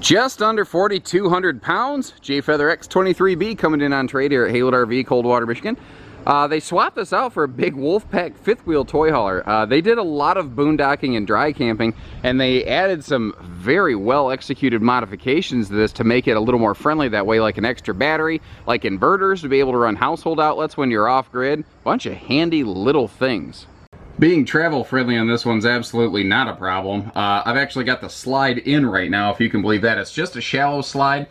Just under 4,200 pounds, Jayco X23B coming in on trade here at Hayward RV, Coldwater, Michigan. They swapped this out for a big Wolfpack fifth wheel toy hauler. They did a lot of boondocking and dry camping, and they added some very well executed modifications to this to make it a little more friendly that way, like an extra battery, like inverters to be able to run household outlets when you're off grid. Bunch of handy little things. Being travel friendly on this one's absolutely not a problem. I've actually got the slide in right now, if you can believe that. It's just a shallow slide.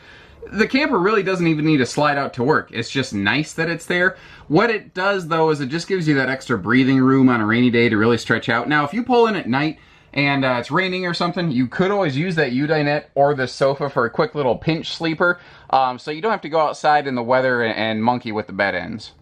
The camper really doesn't even need a slide out to work. It's just nice that it's there. What it does though is it just gives you that extra breathing room on a rainy day to really stretch out. Now if you pull in at night and it's raining or something, you could always use that U-dinette or the sofa for a quick little pinch sleeper. So you don't have to go outside in the weather and monkey with the bed ends.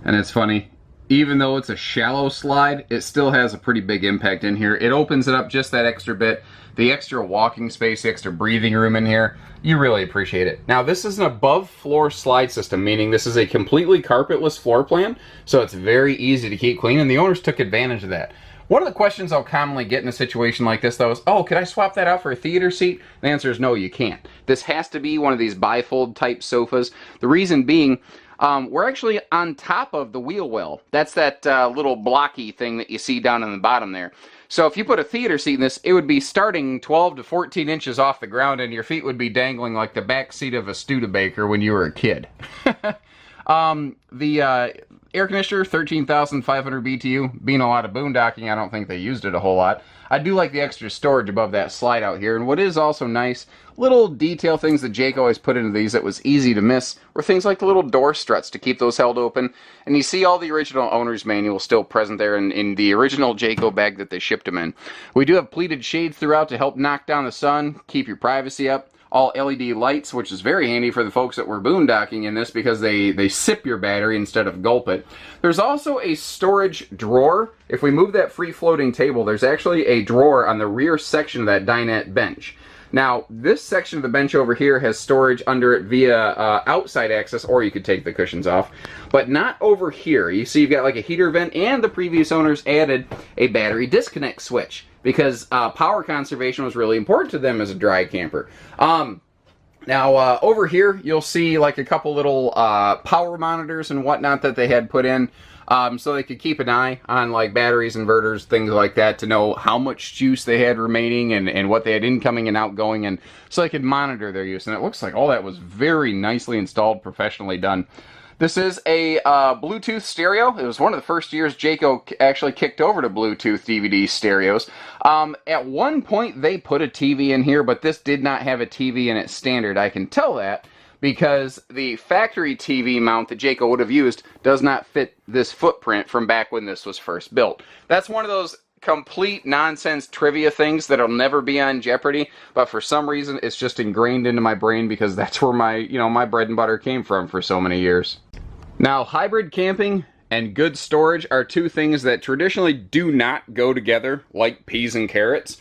And it's funny, even though it's a shallow slide, it still has a pretty big impact in here. It opens it up just that extra bit. The extra walking space, the extra breathing room in here, you really appreciate it. Now this is an above floor slide system, meaning this is a completely carpetless floor plan, so it's very easy to keep clean, and the owners took advantage of that. One of the questions I'll commonly get in a situation like this though is, oh, could I swap that out for a theater seat? The answer is no, you can't. This has to be one of these bifold type sofas. The reason being, we're actually on top of the wheel well. That's that little blocky thing that you see down in the bottom there. So if you put a theater seat in this, it would be starting 12 to 14 inches off the ground, and your feet would be dangling like the back seat of a Studebaker when you were a kid. The air conditioner, 13,500 BTU. Being a lot of boondocking, I don't think they used it a whole lot. I do like the extra storage above that slide out here. And what is also nice, little detail things that Jayco always put into these that was easy to miss were things like the little door struts to keep those held open. And you see all the original owner's manual still present there in the original Jayco bag that they shipped them in. We do have pleated shades throughout to help knock down the sun, keep your privacy up. All LED lights, which is very handy for the folks that were boondocking in this because they sip your battery instead of gulp it. There's also a storage drawer. If we move that free-floating table, there's actually a drawer on the rear section of that dinette bench. Now, this section of the bench over here has storage under it via outside access, or you could take the cushions off, but not over here. You see you've got like a heater vent, and the previous owners added a battery disconnect switch because power conservation was really important to them as a dry camper. Now, over here, you'll see like a couple little power monitors and whatnot that they had put in. So they could keep an eye on like batteries, inverters, things like that to know how much juice they had remaining and what they had incoming and outgoing, and so they could monitor their use. And it looks like all that was very nicely installed, professionally done. This is a Bluetooth stereo. It was one of the first years Jayco actually kicked over to Bluetooth DVD stereos. At one point they put a TV in here, but this did not have a TV in its standard. I can tell that because the factory TV mount that Jayco would have used does not fit this footprint from back when this was first built. That's one of those complete nonsense trivia things that'll never be on Jeopardy, but for some reason it's just ingrained into my brain because that's where my, my bread and butter came from for so many years. Now, hybrid camping and good storage are two things that traditionally do not go together like peas and carrots.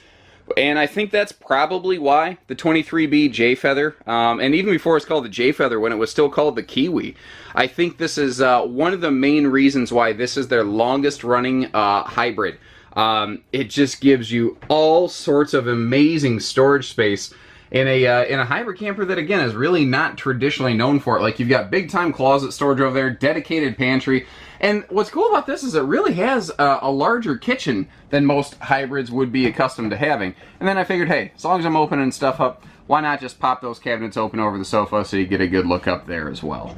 And I think that's probably why the 23B Jayfeather, and even before it's called the Jayfeather, when it was still called the Kiwi, I think this is one of the main reasons why this is their longest running hybrid. It just gives you all sorts of amazing storage space in a hybrid camper that, again, is really not traditionally known for it. Like, you've got big time closet storage over there, dedicated pantry. And what's cool about this is it really has a larger kitchen than most hybrids would be accustomed to having. And then I figured, hey, as long as I'm opening stuff up, why not just pop those cabinets open over the sofa so you get a good look up there as well.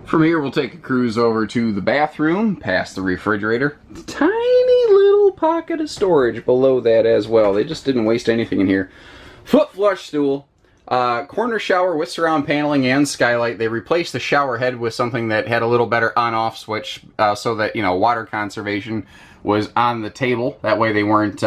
From here, we'll take a cruise over to the bathroom, past the refrigerator. Tiny little pocket of storage below that as well. They just didn't waste anything in here. Foot flush stool. Corner shower with surround paneling and skylight. They replaced the shower head with something that had a little better on-off switch so that, water conservation was on the table. That way they weren't,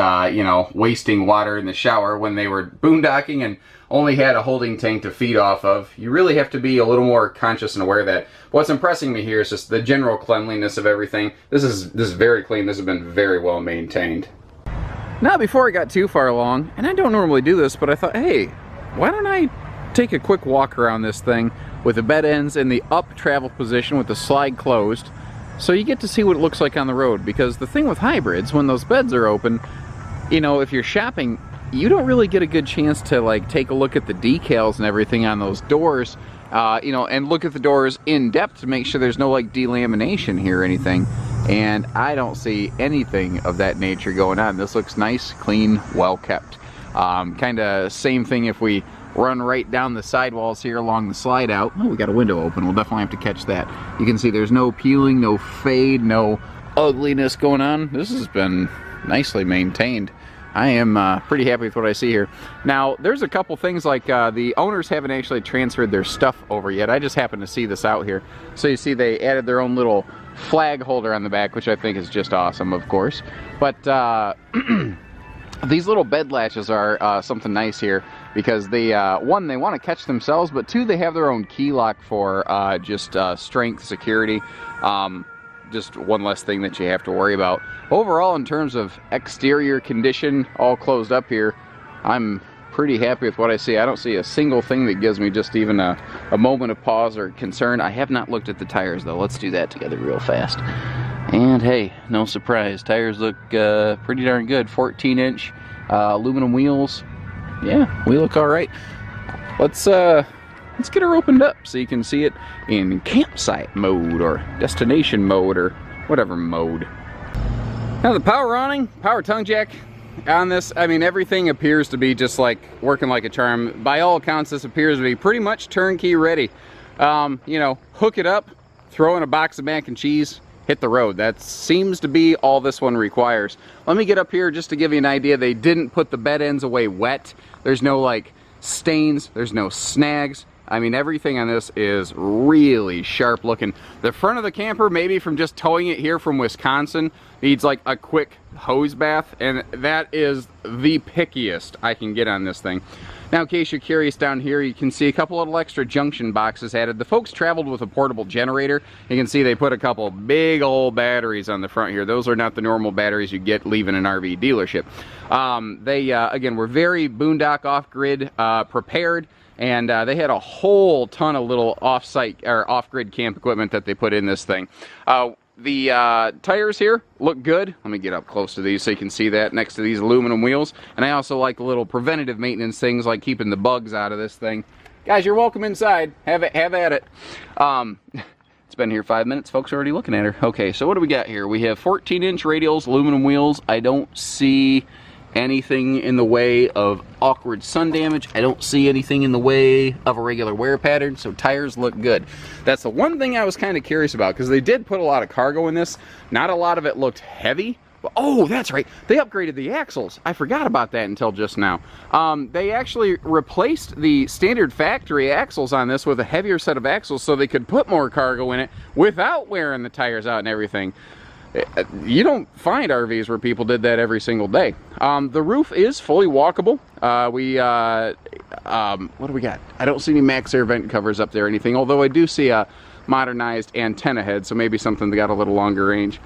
wasting water in the shower when they were boondocking and only had a holding tank to feed off of. You really have to be a little more conscious and aware of that. What's impressing me here is just the general cleanliness of everything. This is very clean. This has been very well maintained. Now, before I got too far along, and I don't normally do this, but I thought, hey, why don't I take a quick walk around this thing with the bed ends in the up travel position with the slide closed, so you get to see what it looks like on the road. Because the thing with hybrids, when those beds are open, if you're shopping you don't really get a good chance to like take a look at the decals and everything on those doors, you know, and look at the doors in depth to make sure there's no like delamination here or anything. And I don't see anything of that nature going on. This looks nice, clean, well kept. Kind of same thing if we run right down the sidewalls here along the slide out. Oh, we got a window open. We'll definitely have to catch that. You can see there's no peeling, no fade, no ugliness going on. This has been nicely maintained. I am pretty happy with what I see here. Now, there's a couple things like the owners haven't actually transferred their stuff over yet. I just happened to see this out here. So you see they added their own little flag holder on the back, which I think is just awesome, of course. But these little bed latches are something nice here because they, one, they want to catch themselves, but two, they have their own key lock for just strength, security. Just one less thing that you have to worry about. Overall, in terms of exterior condition, all closed up here, I'm pretty happy with what I see. I don't see a single thing that gives me just even a moment of pause or concern. I have not looked at the tires though. Let's do that together real fast. And hey, no surprise, tires look pretty darn good. 14-inch aluminum wheels. Yeah, we look all right. Let's get her opened up so you can see it in campsite mode or destination mode or whatever mode. Now the power awning, power tongue jack on this, I mean, everything appears to be just like working like a charm. By all accounts, this appears to be pretty much turnkey ready. You know, hook it up, throw in a box of mac and cheese, hit the road. That seems to be all this one requires. Let me get up here just to give you an idea. They didn't put the bed ends away wet. There's no like stains, there's no snags. I mean, everything on this is really sharp looking. The front of the camper, maybe from just towing it here from Wisconsin, needs like a quick hose bath, and that is the pickiest I can get on this thing. Now, in case you're curious, down here you can see a couple little extra junction boxes added. The folks traveled with a portable generator. You can see they put a couple big old batteries on the front here. Those are not the normal batteries you get leaving an RV dealership. They, again, were very boondock off-grid prepared. And they had a whole ton of little off-site or off-grid camp equipment that they put in this thing. The tires here look good. Let me get up close to these so you can see that next to these aluminum wheels. And I also like the little preventative maintenance things like keeping the bugs out of this thing. Guys, you're welcome inside. Have at it. It's been here 5 minutes. Folks are already looking at her. Okay, so what do we got here? We have 14-inch radials, aluminum wheels. I don't see anything in the way of awkward sun damage. I don't see anything in the way of a regular wear pattern, so tires look good. That's the one thing I was kind of curious about, because they did put a lot of cargo in this. Not a lot of it looked heavy. Oh, that's right. They upgraded the axles. I forgot about that until just now. They actually replaced the standard factory axles on this with a heavier set of axles so they could put more cargo in it without wearing the tires out and everything. You don't find RVs where people did that every single day. The roof is fully walkable. What do we got? I don't see any max air vent covers up there or anything, although I do see a modernized antenna head, so maybe something that got a little longer range.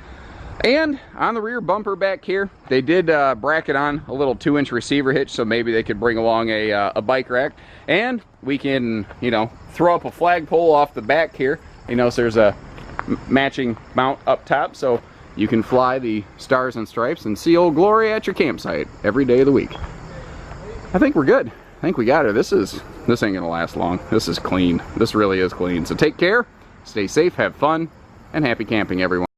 And on the rear bumper back here, they did bracket on a little 2-inch receiver hitch, so maybe they could bring along a bike rack. And we can, you know, throw up a flagpole off the back here. You know, so there's a matching mount up top, so you can fly the stars and stripes and see Old Glory at your campsite every day of the week. I think we're good. I think we got her. This ain't gonna last long. This is clean. This really is clean. So take care, stay safe, have fun, and happy camping, everyone.